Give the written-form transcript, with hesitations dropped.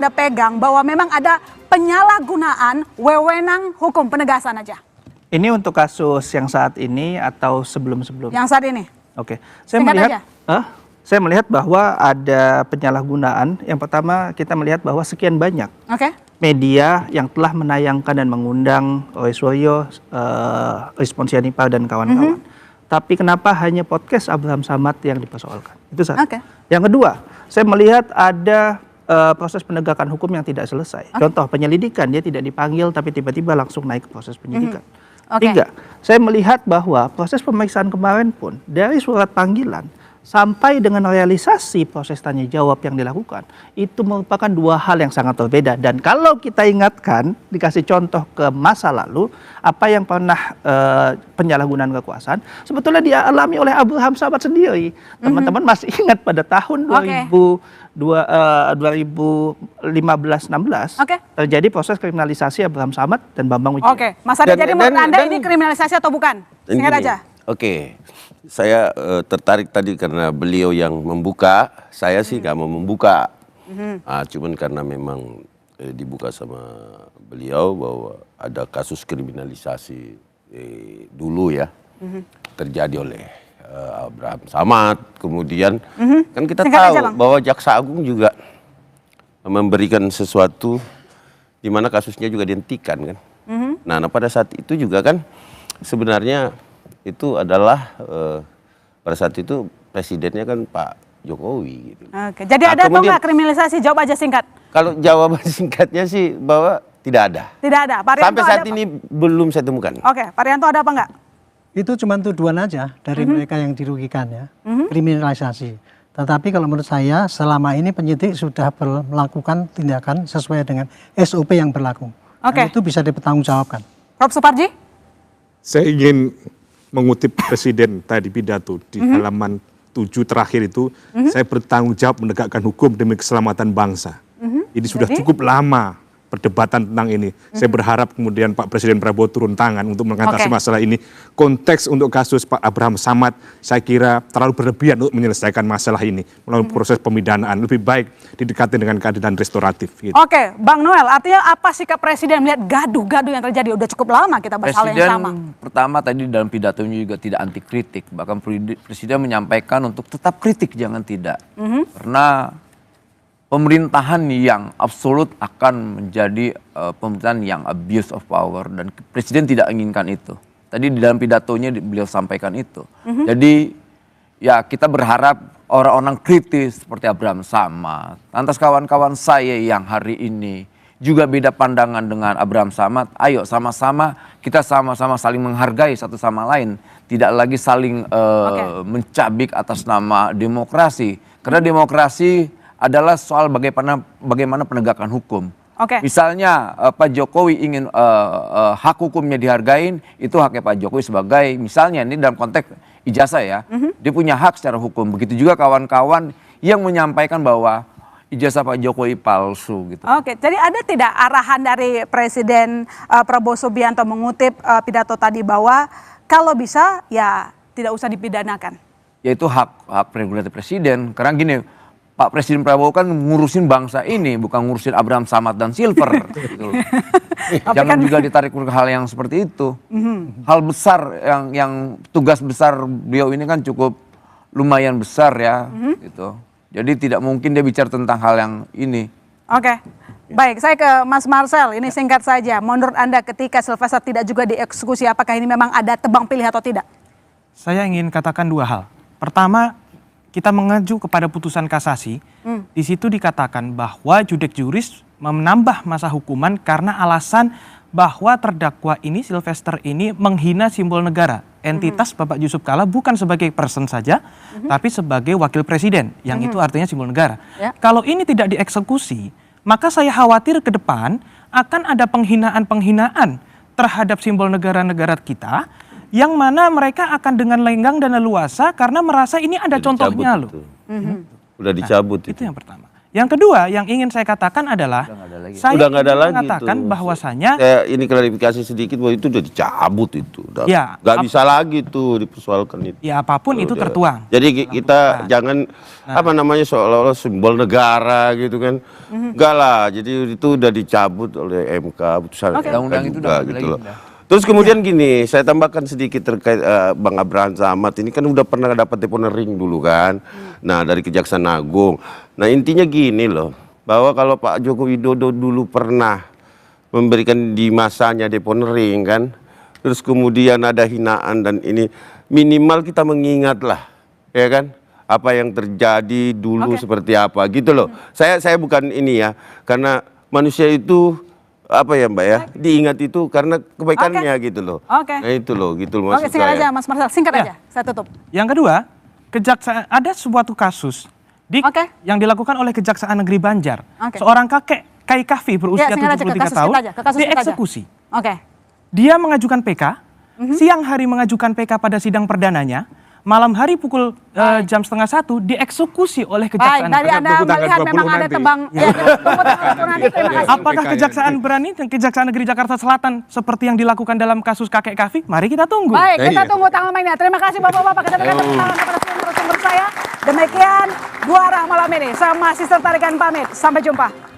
Anda pegang bahwa memang ada penyalahgunaan wewenang hukum penegasan aja? Ini untuk kasus yang saat ini atau sebelum-sebelumnya? Yang saat ini. Oke, Singkat saya melihat bahwa ada penyalahgunaan. Yang pertama kita melihat bahwa sekian banyak media yang telah menayangkan dan mengundang Oeswoyo, Responsianipa dan kawan-kawan. Tapi kenapa hanya podcast Abraham Samad yang dipersoalkan? Itu satu. Yang kedua, saya melihat ada proses penegakan hukum yang tidak selesai. Contoh penyelidikan, dia tidak dipanggil tapi tiba-tiba langsung naik ke proses penyidikan. Tiga, saya melihat bahwa proses pemeriksaan kemarin pun dari surat panggilan sampai dengan realisasi proses tanya jawab yang dilakukan itu merupakan dua hal yang sangat berbeda. Dan kalau kita ingatkan, dikasih contoh ke masa lalu, apa yang pernah penyalahgunaan kekuasaan sebetulnya dialami oleh Abraham Samad sendiri. Teman-teman masih ingat pada tahun 2015-16 terjadi proses kriminalisasi Abraham Samad dan Bambang Wijoyanto. Mas Ade, jadi menurut Anda ini kriminalisasi atau bukan? Singkat aja. Saya tertarik tadi karena beliau yang membuka, saya sih nggak mau membuka. Cuman karena memang dibuka sama beliau bahwa ada kasus kriminalisasi dulu ya, terjadi oleh Abraham Samad. Kemudian kan kita tahu bahwa Jaksa Agung juga memberikan sesuatu di mana kasusnya juga dihentikan kan. Nah pada saat itu juga kan sebenarnya itu adalah pada saat itu presidennya kan Pak Jokowi gitu. Jadi ada atau enggak kriminalisasi? Jawab aja singkat. Kalau jawaban singkatnya sih bahwa tidak ada. Tidak ada. Sampai saat ini belum saya temukan. Pak Rianto ada apa enggak? Itu cuma tuduhan aja dari mereka yang dirugikan ya, kriminalisasi. Tetapi kalau menurut saya selama ini penyidik sudah melakukan tindakan sesuai dengan SOP yang berlaku. Dan itu bisa dipertanggungjawabkan. Prof. Suparji? Saya ingin mengutip Presiden tadi pidato di halaman 7 terakhir itu, saya bertanggung jawab menegakkan hukum demi keselamatan bangsa. Ini sudah cukup lama perdebatan tentang ini. Saya berharap kemudian Pak Presiden Prabowo turun tangan untuk mengatasi masalah ini. Konteks untuk kasus Pak Abraham Samad saya kira terlalu berlebihan untuk menyelesaikan masalah ini melalui proses pemidanaan. Lebih baik didekati dengan keadilan restoratif. Gitu. Bang Noel, artinya apa sikap Presiden melihat gaduh-gaduh yang terjadi? Udah cukup lama kita bahas hal yang sama. Pertama tadi dalam pidatonya juga tidak anti kritik. Bahkan Presiden menyampaikan untuk tetap kritik, jangan tidak. Karena pemerintahan yang absolut akan menjadi pemerintahan yang abuse of power dan Presiden tidak inginkan itu. Tadi di dalam pidatonya beliau sampaikan itu. Jadi ya kita berharap orang-orang kritis seperti Abraham Samad, lantas kawan-kawan saya yang hari ini juga beda pandangan dengan Abraham Samad, ayo sama-sama kita sama-sama saling menghargai satu sama lain, tidak lagi saling mencabik atas nama demokrasi. Karena demokrasi adalah soal bagaimana penegakan hukum. Misalnya Pak Jokowi ingin hak hukumnya dihargain, itu haknya Pak Jokowi sebagai misalnya ini dalam konteks ijazah ya, dia punya hak secara hukum. Begitu juga kawan-kawan yang menyampaikan bahwa ijazah Pak Jokowi palsu gitu. Jadi ada tidak arahan dari Presiden Prabowo Subianto mengutip pidato tadi bahwa kalau bisa ya tidak usah dipidanakan? Yaitu hak prerogatif Presiden. Karena gini, Pak Presiden Prabowo kan ngurusin bangsa ini, bukan ngurusin Abraham Samad dan Silver. Gitu. Jangan juga ditarik ke hal yang seperti itu. Hal besar yang tugas besar beliau ini kan cukup lumayan besar ya. Gitu. Jadi tidak mungkin dia bicara tentang hal yang ini. Baik, saya ke Mas Marcel. Ini singkat saja. Menurut Anda ketika Sylvester tidak juga dieksekusi, apakah ini memang ada tebang pilih atau tidak? Saya ingin katakan dua hal. Pertama, kita mengacu kepada putusan kasasi, di situ dikatakan bahwa judek juris menambah masa hukuman karena alasan bahwa terdakwa ini, Sylvester ini menghina simbol negara. Entitas Bapak Yusuf Kalla bukan sebagai person saja, tapi sebagai wakil presiden, yang itu artinya simbol negara. Kalau ini tidak dieksekusi, maka saya khawatir ke depan akan ada penghinaan-penghinaan terhadap simbol negara-negara kita, yang mana mereka akan dengan lenggang dan leluasa karena merasa ini ada contohnya loh. Udah dicabut. Itu yang pertama. Yang kedua yang ingin saya katakan adalah saya Udah nggak ada ingin lagi mengatakan tuh. bahwasanya Ini klarifikasi sedikit bahwa itu udah dicabut itu. Ya, Nggak bisa lagi tuh dipersoalkan itu. ya apapun itu tertuang. Jadi kita jangan apa namanya seolah-olah simbol negara gitu kan. Enggak lah. Jadi itu udah dicabut oleh MK putusan MK Undang-undang itu juga udah gitu lagi loh. udah. Terus kemudian gini, saya tambahkan sedikit terkait Bang Abraham Samad ini kan udah pernah dapat deponering dulu kan. Nah, dari Kejaksaan Agung. Nah, intinya gini loh, bahwa kalau Pak Joko Widodo dulu pernah memberikan di masanya deponering kan, terus kemudian ada hinaan dan ini minimal kita mengingat lah, ya kan? Apa yang terjadi dulu seperti apa gitu loh. Saya bukan ini ya, karena manusia itu apa ya Mbak ya, diingat itu karena kebaikannya gitu loh. Nah itu loh, gitu loh maksud singkat saya. aja Mas Marcel, singkat aja, saya tutup. Yang kedua, kejaksaan ada suatu kasus yang dilakukan oleh Kejaksaan Negeri Banjar. Seorang kakek Kai Kahfi berusia 73 tahun dieksekusi. Dia mengajukan PK, siang hari mengajukan PK pada sidang perdananya, malam hari pukul jam 12:30 dieksekusi oleh Kejaksaan. Baik, dari Anda melihat memang ada tebang. Ya, tunggu nanti, terima kasih. Apakah Kejaksaan berani dan Kejaksaan Negeri Jakarta Selatan seperti yang dilakukan dalam kasus kakek Kahfi? Mari kita tunggu. Baik, kita tunggu tanggal mainnya. Terima kasih Bapak-Bapak. Kita berikan tepuk tangan kepada semua narasumber saya. Demikian Dua Arah malam ini. Saya masih Tarikan pamit. Sampai jumpa.